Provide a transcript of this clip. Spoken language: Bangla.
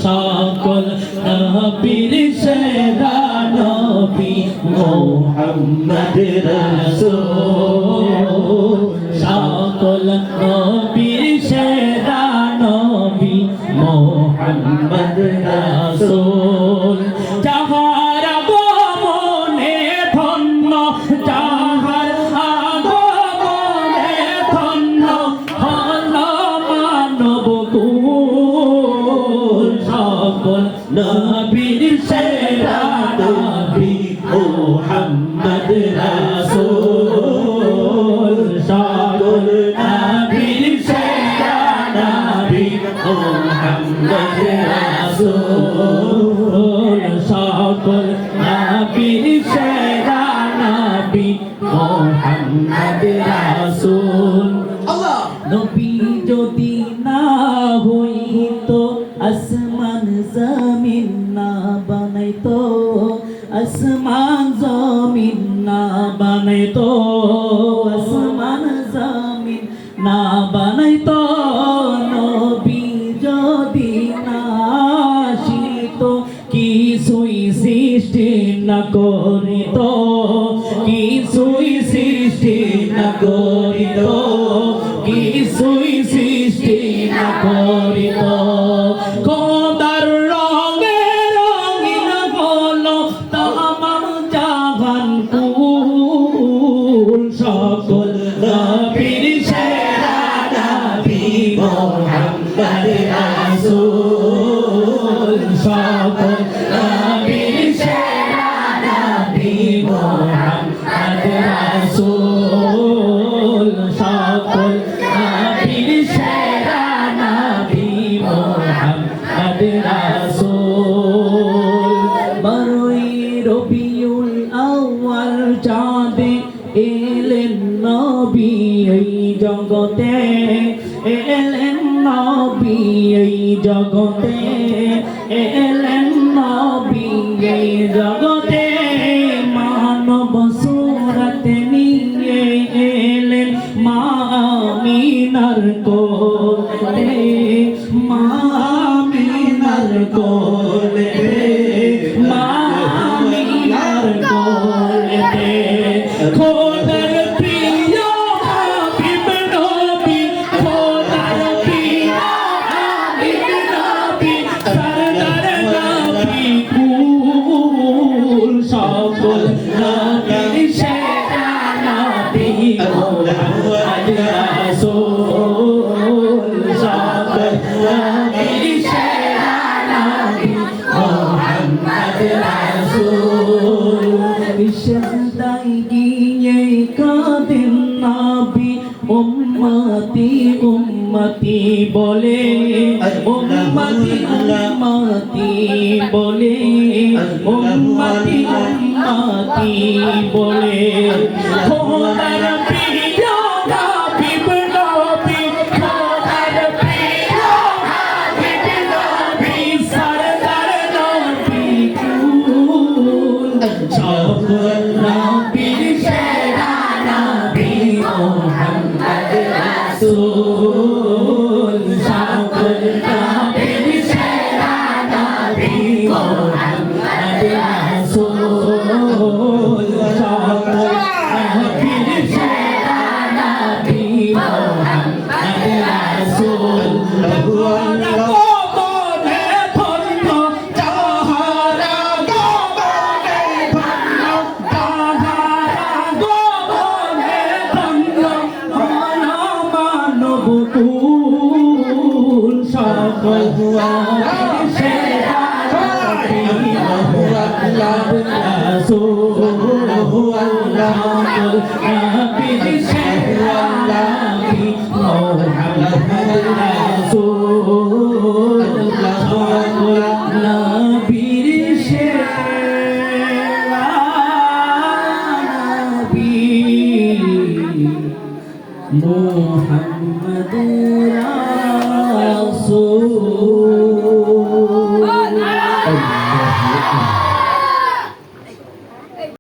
সকল নবীর সেরা নবী মুহাম্মদ রাসূল সকল নবীর সেরা নবী মুহাম্মদ রাসূল যাহার আগমনে ধন্য যাহার আগমনে ধন্য হল মানবকুল সকল নবীর সেরা নবী মুহাম্মদ রাসূল সকল নবীর সেরা নবী মুহাম্মদ রাসূল সকল নবীর সেরা নবী মুহাম্মদ রাসূল আল্লাহ নবী যদি না হইতো আসমান জমিন না বানাইতো আসমান জমিন না বানাইতো আসমান জমিন না বানাইতো নবী যদি না আসিতো কিছুই সৃষ্টি না করিতো কিছুই সৃষ্টি না করিতো কিছুই সৃষ্টি না করিতো খোদার রঙে রঙিন হলো তামাম জাহান কুল সকল নবীর সেরা নবী মুহাম্মদ রাসূল সকল নবীর সেরা নবী মুহাম্মদ রাসূল সকল নবীর সেরা নবী মুহাম্মদ রাসূল বারোই রবিউল আউয়াল চাঁদে এলেন নবী এই জগতে এলেন নবী এই জগতে এলেন নবী এই জগতে মানব সুরত নিয়ে এলেন মা আমিনার কোলে মা আমিনার কোলে মা আমিনার কোলে খোদার প্রিয় হাবিব নবী খোদার প্রিয় হাবিব নবী সরদার নবী কুল সকল নবীর সেরা নবী মুহাম্মদ রাসূল সকল নবীর সেরা নবী মুহাম্মদ রাসূল বিশাদাই গিয়ে কাঁদেন নবী উম্মতি উম্মতি বলে উম্মতি উম্মতি বলে উম্মতি উম্মতি বলে খোদার প্রিয় হাবিব নবী খোদার প্রিয় হাবিব নবী সরদার নবী কুল সকল নবীর সেরা নবী মুহাম্মদ রাসূল সকল নবীর সেরা নবী মুহাম্মদ রাসূল সকল নবীর সেরা নবী মুহাম্মদ রাসূল সকল নবীর সেরা নবী মুহাম্মদ রাসূল সকল নবীর সেরা নবী মুহাম্মদ রাসূল সকল নবীর সেরা নবী মুহাম্মদ